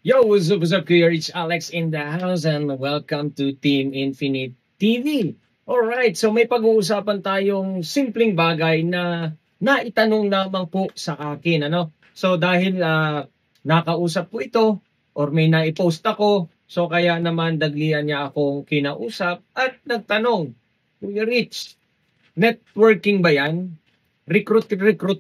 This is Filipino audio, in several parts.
Yo, what's up, Kuya Rich? Alex in the house and welcome to Team Infinite TV. Alright, so may pag-uusapan tayong simpleng bagay na naitanong lamang po sa akin. So dahil nakausap ko ito or may naipost ako, so kaya naman daglian niya akong kinausap at nagtanong, Kuya Rich, networking ba yan? Recruit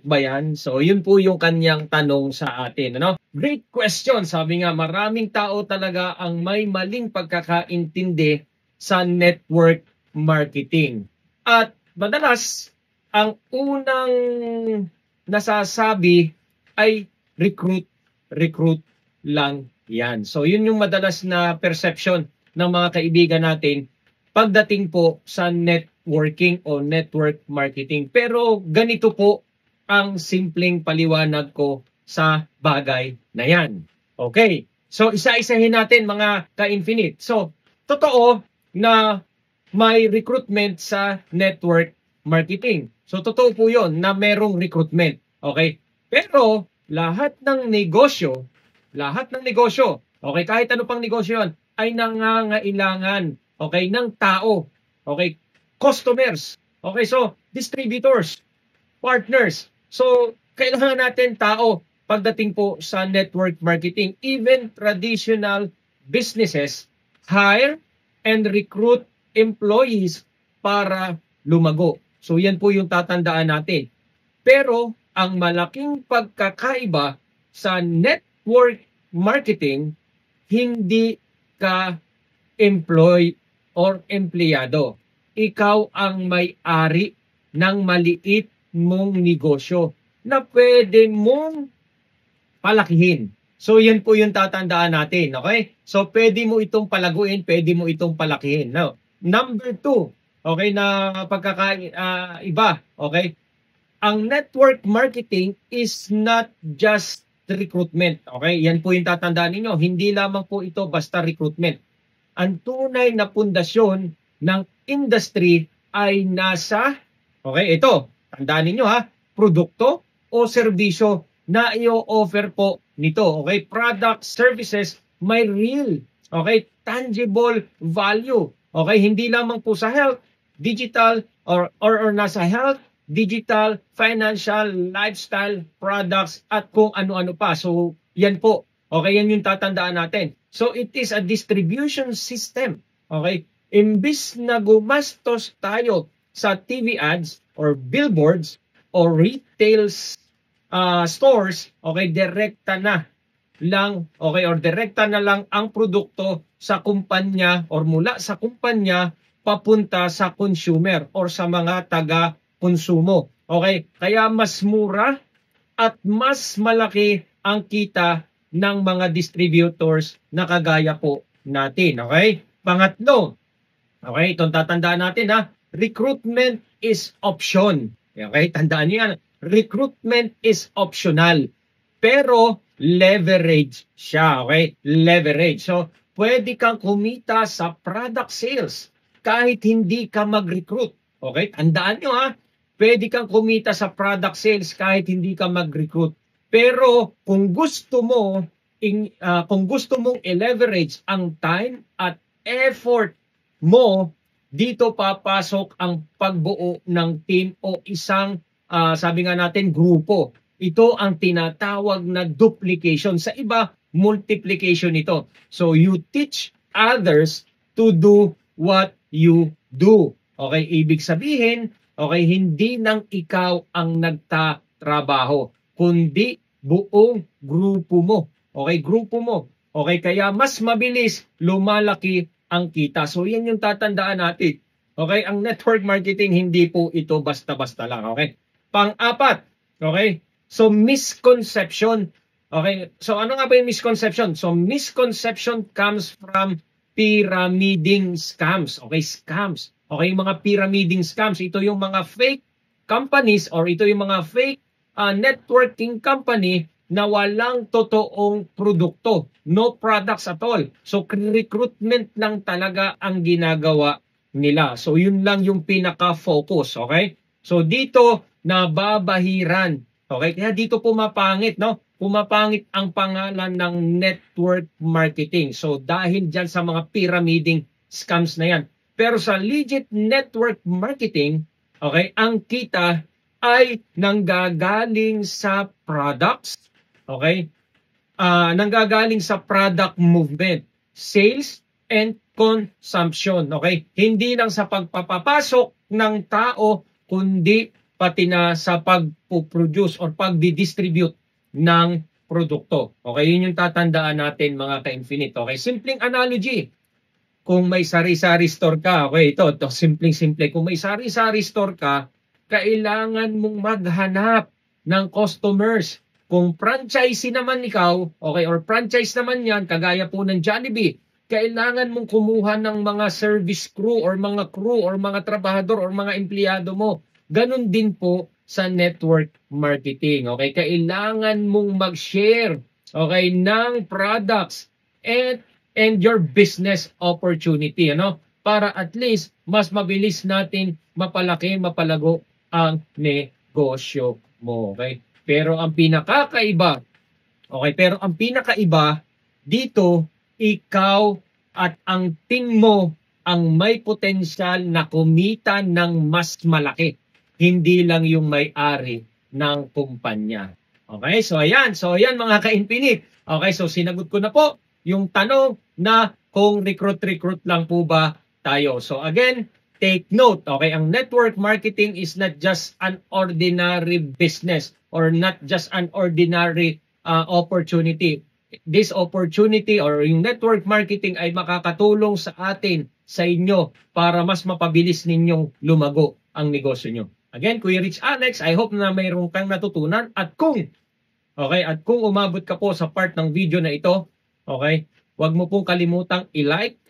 ba yan? So, yun po yung kanyang tanong sa atin. Great question. Sabi nga, maraming tao talaga ang may maling pagkakaintindi sa network marketing. At madalas, ang unang nasasabi ay recruit lang yan. So, yun yung madalas na perception ng mga kaibigan natin pagdating po sa networking o network marketing. Pero ganito po ang simpleng paliwanag ko sa bagay na yan. Okay, so isa-isahin natin mga ka-infinite. So, totoo na may recruitment sa network marketing. So, totoo po yun na merong recruitment. Okay, pero lahat ng negosyo, okay, kahit ano pang negosyo yun, ay nangangailangan, okay, ng tao, okay, customers, okay, so distributors, partners. So, kailangan natin tao pagdating po sa network marketing. Even traditional businesses hire and recruit employees para lumago. So, yan po yung tatandaan natin. Pero, ang malaking pagkakaiba sa network marketing, hindi ka employee or empleyado. Ikaw ang may-ari ng maliit mong negosyo na pwede mong palakihin. So, yan po yung tatandaan natin. Okay? So, pwede mo itong palaguin, pwede mo itong palakihin. Now, number 2, okay, na pagkakaiba, okay? Ang network marketing is not just recruitment. Okay? Yan po yung tatandaan ninyo. Hindi lamang po ito basta recruitment. Ang tunay na pundasyon ng industry ay nasa, okay, ito, tandaan ninyo produkto o serbisyo na i-offer po nito. Okay? Product, services, may real, okay, tangible value. Okay? Hindi lamang po sa health, digital, or nasa health, digital, financial, lifestyle, products, at kung ano-ano pa. So, yan po. Okay, yan yung tatandaan natin. So, it is a distribution system. Okay? Imbis na gumastos tayo sa TV ads or billboards or retail stores, okay, direkta na lang ang produkto sa kumpanya or mula sa kumpanya papunta sa consumer or sa mga taga-konsumo. Okay? Kaya mas mura at mas malaki ang kita ng mga distributors na kagaya po natin. Okay? Pangatlo, okay, itong tatandaan natin recruitment is option. Okay? Tandaan niyo yan. Recruitment is optional. Pero leverage siya. Okay? Leverage. So, pwede kang kumita sa product sales kahit hindi ka mag-recruit. Okay? Tandaan nyo pwede kang kumita sa product sales kahit hindi ka mag-recruit. Pero kung gusto mong i-leverage ang time at effort mo, dito papasok ang pagbuo ng team o isang sabi nga natin grupo. Ito ang tinatawag na duplication. Sa iba, multiplication ito. So you teach others to do what you do. Okay, ibig sabihin, okay, hindi nang ikaw ang nagtatrabaho, kundi buong grupo mo. Okay, grupo mo. Okay, kaya mas mabilis lumalaki ang kita. So, yan yung tatandaan natin. Okay, ang network marketing, hindi po ito basta-basta lang. Okay, pang-apat. Okay, so misconception. Okay, so ano nga ba yung misconception? So, misconception comes from pyramiding scams. Okay, scams. Okay, yung mga pyramiding scams, ito yung mga fake companies or ito yung mga fake networking company na walang totoong produkto. No products at all. So, recruitment lang talaga ang ginagawa nila. So, yun lang yung pinaka-focus. Okay? So, dito nababahiran Okay? Kaya dito pumapangit, no? Pumapangit ang pangalan ng network marketing. So dahil dyan sa mga pyramiding scams na yan. Pero sa legit network marketing, okay, ang kita ay nanggagaling sa products, okay? Nanggagaling sa product movement, sales, and consumption. Okay? Hindi lang sa pagpapapasok ng tao, kundi pati na sa pag-produce or pag-distribute ng produkto. Okay? Yun yung tatandaan natin mga ka-infinite. Okay? Simpleng analogy. Kung may sari-sari store ka, okay, ito simpleng-simple. Kung may sari-sari store ka, kailangan mong maghanap ng customers. Kung franchisee naman ikaw, okay, or franchise naman yan, kagaya po ng Jollibee, kailangan mong kumuha ng mga service crew or mga trabahador or mga empleyado mo. Ganon din po sa network marketing. Okay, kailangan mong mag-share, okay, ng products and your business opportunity, ano? Para at least mas mabilis natin mapalaki, mapalago ang negosyo mo, okay? Pero ang pinakakaiba dito, ikaw at ang team mo ang may potensyal na kumita ng mas malaki. Hindi lang yung may-ari ng kumpanya. Okay? So ayan mga ka-infinite. Okay, so sinagot ko na po yung tanong na kung recruit lang po ba tayo. So again, take note, okay, ang network marketing is not just an ordinary business or not just an ordinary opportunity. This opportunity or yung network marketing ay makakatulong sa atin, sa inyo, para mas mapabilis ninyong lumago ang negosyo nyo. Again, Kuya Rich Alex, I hope na mayroon kang natutunan at kung umabot ka po sa part ng video na ito, okay, huwag mo pong kalimutang i-like,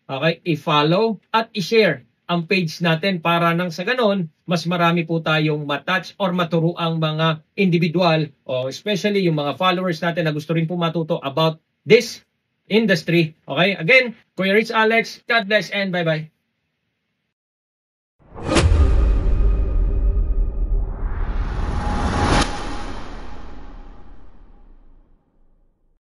okay, i-follow at i-share ang page natin para nang sa ganon, mas marami po tayong matouch or maturuang mga individual o especially yung mga followers natin na gusto rin po matuto about this industry. Okay? Again, Kuya Rich Alex, God bless and bye-bye.